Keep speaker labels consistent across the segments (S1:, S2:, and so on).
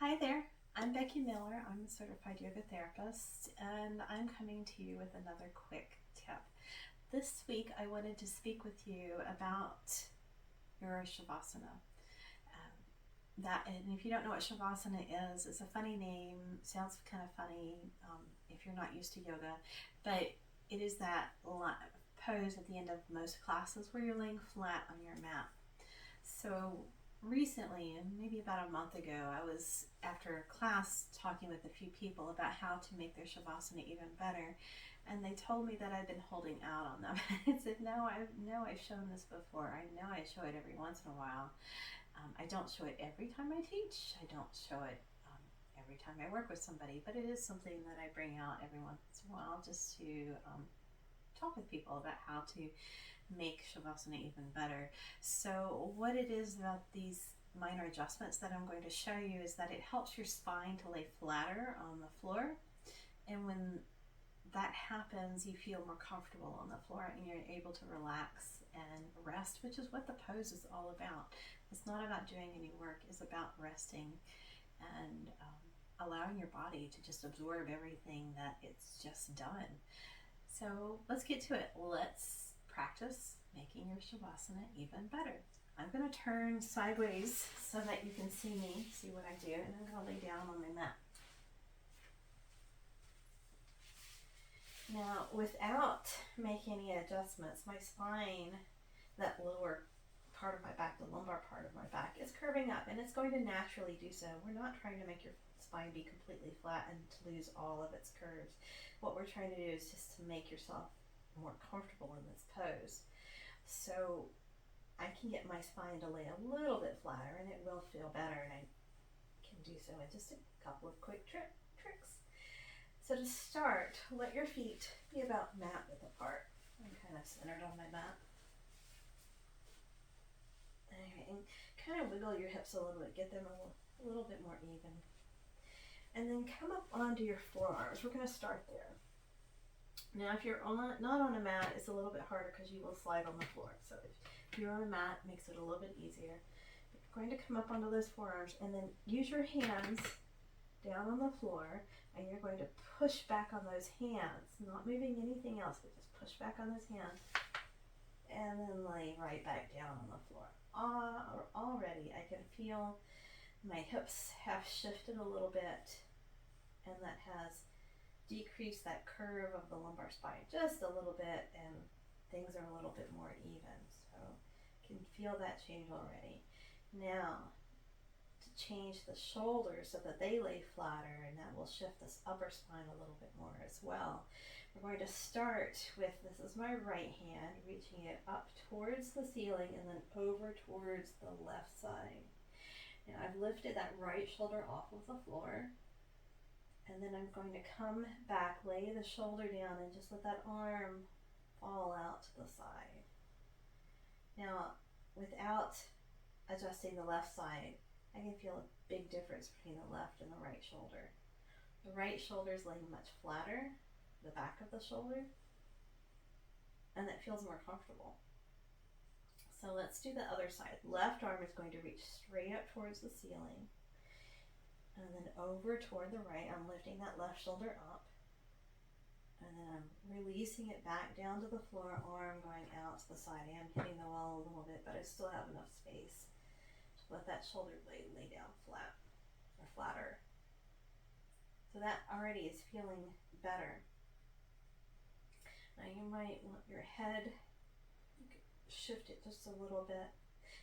S1: Hi there, I'm Becky Miller. I'm a certified yoga therapist, and I'm coming to you with another quick tip. This week, I wanted to speak with you about your Shavasana. And if you don't know what Shavasana is, it's a funny name, sounds kind of funny if you're not used to yoga, but it is that pose at the end of most classes where you're laying flat on your mat. So recently, and maybe about a month ago, I was after class talking with a few people about how to make their shavasana even better, and they told me that I'd been holding out on them. I said, "No, I've shown this before. I know I show it every once in a while. I don't show it every time I teach. I don't show it every time I work with somebody, but it is something that I bring out every once in a while just to talk with people about how to make Shavasana even better." So what it is about these minor adjustments that I'm going to show you is that it helps your spine to lay flatter on the floor. And when that happens, you feel more comfortable on the floor and you're able to relax and rest, which is what the pose is all about. It's not about doing any work, it's about resting and allowing your body to just absorb everything that it's just done. So let's get to it. Let's practice making your Shavasana even better. I'm going to turn sideways so that you can see what I do, and I'm going to lay down on my mat. Now, without making any adjustments, my spine, that lower part of my back, the lumbar part of my back, is curving up, and it's going to naturally do so. We're not trying to make your spine be completely flat and to lose all of its curves. What we're trying to do is just to make yourself more comfortable in this pose. So I can get my spine to lay a little bit flatter, and it will feel better, and I can do so in just a couple of quick tricks. So to start, let your feet be about mat width apart. I'm kind of centered on my mat. Okay, and kind of wiggle your hips a little bit, get them a little bit more even. And then come up onto your forearms. We're going to start there. Now, if you're not on a mat, it's a little bit harder because you will slide on the floor. So if you're on a mat, it makes it a little bit easier. But you're going to come up onto those forearms and then use your hands down on the floor, and you're going to push back on those hands, not moving anything else, but just push back on those hands, and then lay right back down on the floor. Already, I can feel my hips have shifted a little bit, and that has decreased that curve of the lumbar spine just a little bit, and things are a little bit more even. So you can feel that change already. Now, to change the shoulders so that they lay flatter, and that will shift this upper spine a little bit more as well. We're going to start with, this is my right hand, reaching it up towards the ceiling and then over towards the left side. Now I've lifted that right shoulder off of the floor, and then I'm going to come back, lay the shoulder down, and just let that arm fall out to the side. Now, without adjusting the left side, I can feel a big difference between the left and the right shoulder. The right shoulder is laying much flatter, the back of the shoulder, and that feels more comfortable. So let's do the other side. Left arm is going to reach straight up towards the ceiling, and then over toward the right. I'm lifting that left shoulder up, and then I'm releasing it back down to the floor, arm going out to the side. I am hitting the wall a little bit, but I still have enough space. Let that shoulder blade lay down flat or flatter. So that already is feeling better. Now you might want your head, you can shift it just a little bit.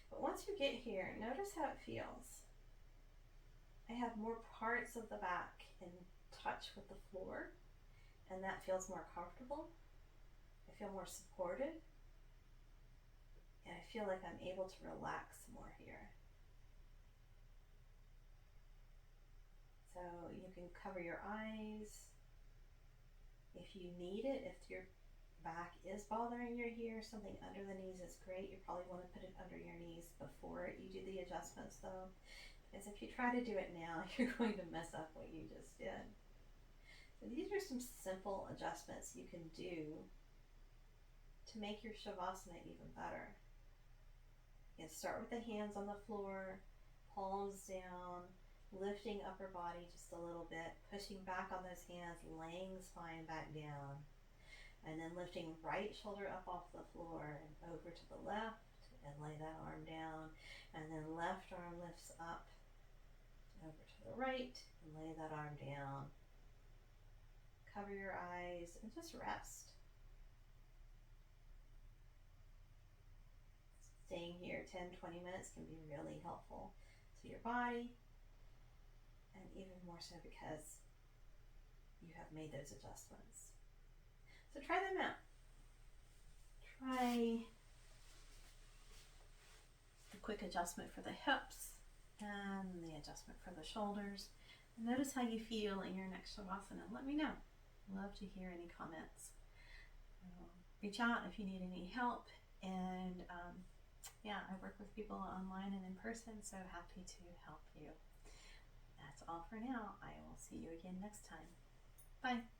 S1: But once you get here, notice how it feels. I have more parts of the back in touch with the floor, and that feels more comfortable. I feel more supported, and I feel like I'm able to relax more here. So you can cover your eyes if you need it. If your back is bothering your ear, something under the knees is great. You probably want to put it under your knees before you do the adjustments though, because if you try to do it now, you're going to mess up what you just did. So these are some simple adjustments you can do to make your Shavasana even better. You can start with the hands on the floor, palms down, lifting upper body just a little bit, pushing back on those hands, laying the spine back down, and then lifting right shoulder up off the floor and over to the left and lay that arm down, and then left arm lifts up over to the right and lay that arm down. Cover your eyes and just rest. Staying here 10-20 minutes can be really helpful to your body, and even more so because you have made those adjustments. So try them out. Try the quick adjustment for the hips and the adjustment for the shoulders. And notice how you feel in your next Savasana. Let me know. Love to hear any comments. Reach out if you need any help. And yeah, I work with people online and in person, so happy to help you. That's all for now. I will see you again next time. Bye.